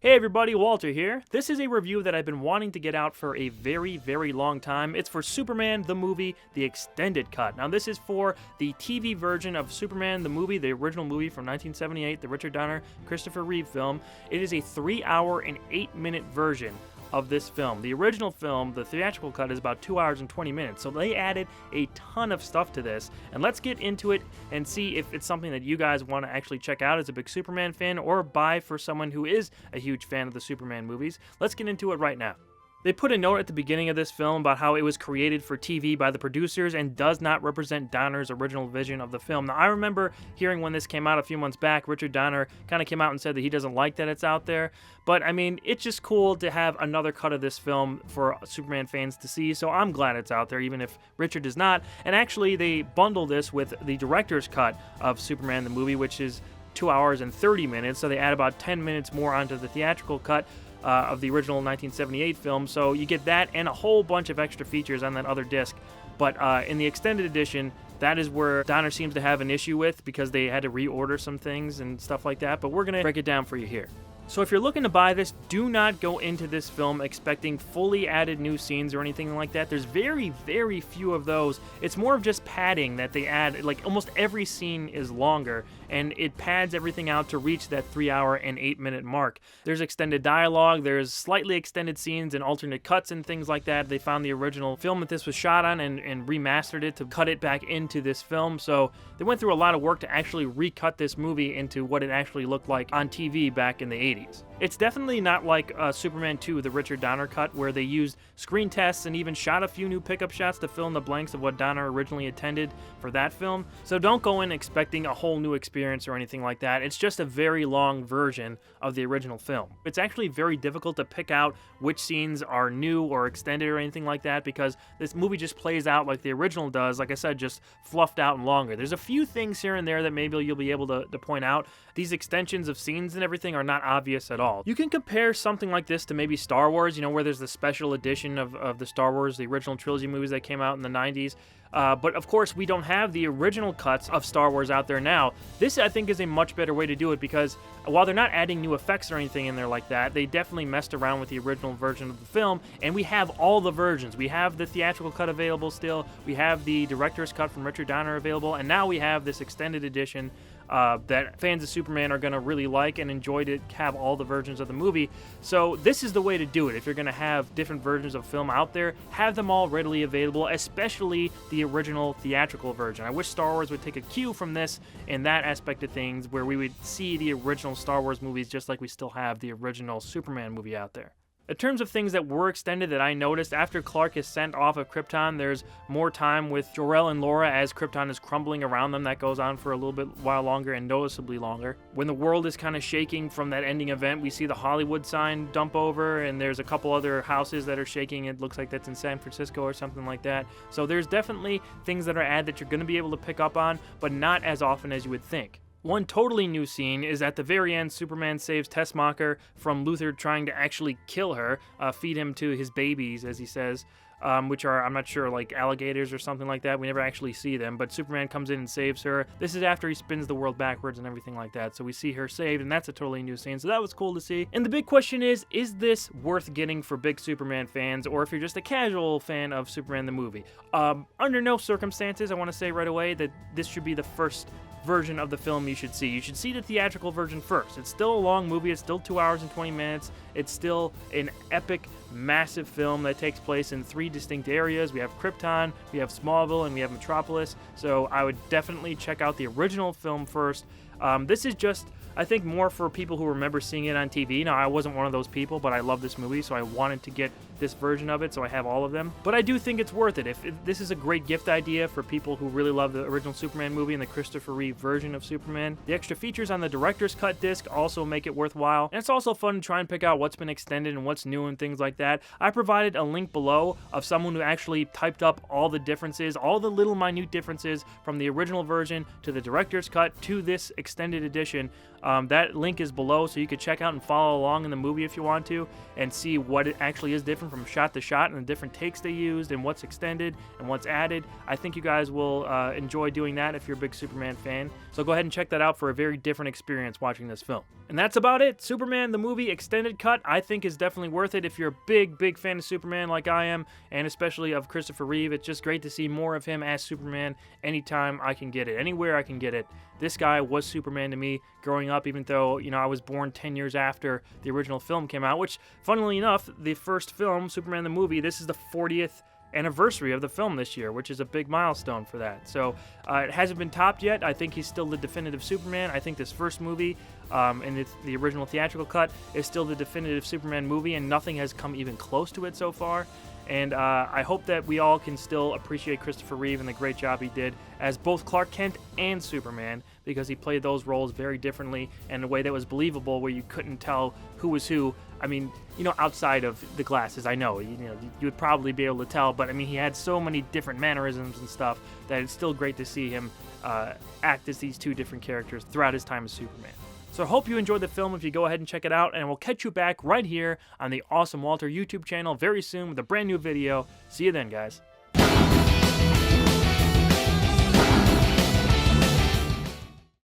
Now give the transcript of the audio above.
Hey everybody, Walter here. This is a review that I've been wanting to get out for a very, very long time. It's for Superman the movie, the extended cut. Now this is for the TV version of Superman the movie, the original movie from 1978, the Richard Donner, Christopher Reeve film. It is a 3-hour and 8-minute version of this film. The original film, the theatrical cut, is about 2 hours and 20 minutes, so they added a ton of stuff to this, and let's get into it and see if it's something that you guys want to actually check out as a big Superman fan, or buy for someone who is a huge fan of the Superman movies. Let's get into it right now. They put a note at the beginning of this film about how it was created for TV by the producers and does not represent Donner's original vision of the film. Now, I remember hearing when this came out a few months back, Richard Donner kind of came out and said that he doesn't like that it's out there. But, I mean, it's just cool to have another cut of this film for Superman fans to see, so I'm glad it's out there, even if Richard does not. And actually, they bundle this with the director's cut of Superman the movie, which is 2 hours and 30 minutes, so they add about 10 minutes more onto the theatrical cut of the original 1978 film, so you get that and a whole bunch of extra features on that other disc. But in the extended edition, that is where Donner seems to have an issue with, because they had to reorder some things and stuff like that, but we're going to break it down for you here. So if you're looking to buy this, do not go into this film expecting fully added new scenes or anything like that. There's very, very few of those. It's more of just padding that they add. Like, almost every scene is longer, and it pads everything out to reach that 3-hour and 8-minute mark. There's extended dialogue, there's slightly extended scenes and alternate cuts and things like that. They found the original film that this was shot on and remastered it to cut it back into this film. So they went through a lot of work to actually recut this movie into what it actually looked like on TV back in the 80s. It's definitely not like Superman 2, the Richard Donner cut, where they used screen tests and even shot a few new pickup shots to fill in the blanks of what Donner originally intended for that film. So don't go in expecting a whole new experience or anything like that. It's just a very long version of the original film. It's actually very difficult to pick out which scenes are new or extended or anything like that, because this movie just plays out like the original does, like I said, just fluffed out and longer. There's a few things here and there that maybe you'll be able to point out. These extensions of scenes and everything are not obvious at all. You can compare something like this to maybe Star Wars, where there's the special edition of the Star Wars, the original trilogy movies that came out in the 90s. But of course, we don't have the original cuts of Star Wars out there now. This, I think, is a much better way to do it, because while they're not adding new effects or anything in there like that, they definitely messed around with the original version of the film, and we have all the versions. We have the theatrical cut available still, we have the director's cut from Richard Donner available, and now we have this extended edition that fans of Superman are going to really like and enjoy to have all the versions of the movie. So this is the way to do it. If you're going to have different versions of film out there, have them all readily available, especially the original theatrical version. I wish Star Wars would take a cue from this in that aspect of things, where we would see the original Star Wars movies just like we still have the original Superman movie out there. In terms of things that were extended that I noticed, after Clark is sent off of Krypton, there's more time with Jor-El and Laura as Krypton is crumbling around them. That goes on for a little bit while longer, and noticeably longer. When the world is kind of shaking from that ending event, we see the Hollywood sign dump over, and there's a couple other houses that are shaking. It looks like that's in San Francisco or something like that. So there's definitely things that are added that you're going to be able to pick up on, but not as often as you would think. One totally new scene is at the very end. Superman saves Tessmacher from Luthor trying to actually kill her, feed him to his babies, as he says, which are, I'm not sure, like alligators or something like that. We never actually see them, but Superman comes in and saves her. This is after he spins the world backwards and everything like that, so we see her saved, and that's a totally new scene, so that was cool to see. And the big question is this worth getting for big Superman fans, or if you're just a casual fan of Superman the movie? Under no circumstances, I want to say right away that this should be the first version of the film you should see. You should see the theatrical version first. It's still a long movie. It's still 2 hours and 20 minutes. It's still an epic, massive film that takes place in 3 distinct areas. We have Krypton, we have Smallville, and we have Metropolis. So I would definitely check out the original film first. This is just, I think, more for people who remember seeing it on TV. Now, I wasn't one of those people, but I love this movie, so I wanted to get this version of it, so I have all of them. But I do think it's worth it. If this is a great gift idea for people who really love the original Superman movie and the Christopher Reeve version of Superman. The extra features on the director's cut disc also make it worthwhile. And it's also fun to try and pick out what's been extended and what's new and things like that. I provided a link below of someone who actually typed up all the differences, all the little minute differences from the original version to the director's cut to this extended extended edition. That link is below, so you could check out and follow along in the movie if you want to, and see what it actually is different from shot to shot, and the different takes they used, and what's extended and what's added. I think you guys will enjoy doing that if you're a big Superman fan. So go ahead and check that out for a very different experience watching this film. And that's about it. Superman the movie extended cut, I think, is definitely worth it if you're a big fan of Superman like I am, and especially of Christopher Reeve. It's just great to see more of him as Superman anytime I can get it, anywhere I can get it. This guy was Superman to me growing up, even though, you know, I was born 10 years after the original film came out, which, funnily enough, the first film, Superman the movie, this is the 40th anniversary of the film this year, which is a big milestone for that. So it hasn't been topped yet. I think he's still the definitive Superman. I think this first movie, and it's the original theatrical cut, is still the definitive Superman movie, and nothing has come even close to it so far. And I hope that we all can still appreciate Christopher Reeve and the great job he did as both Clark Kent and Superman, because he played those roles very differently in a way that was believable, where you couldn't tell who was who. I mean, you know, outside of the glasses, I know, you would probably be able to tell, but I mean, he had so many different mannerisms and stuff that it's still great to see him act as these two different characters throughout his time as Superman. So I hope you enjoyed the film if you go ahead and check it out, and we'll catch you back right here on the Awesome Walter YouTube channel very soon with a brand new video. See you then, guys.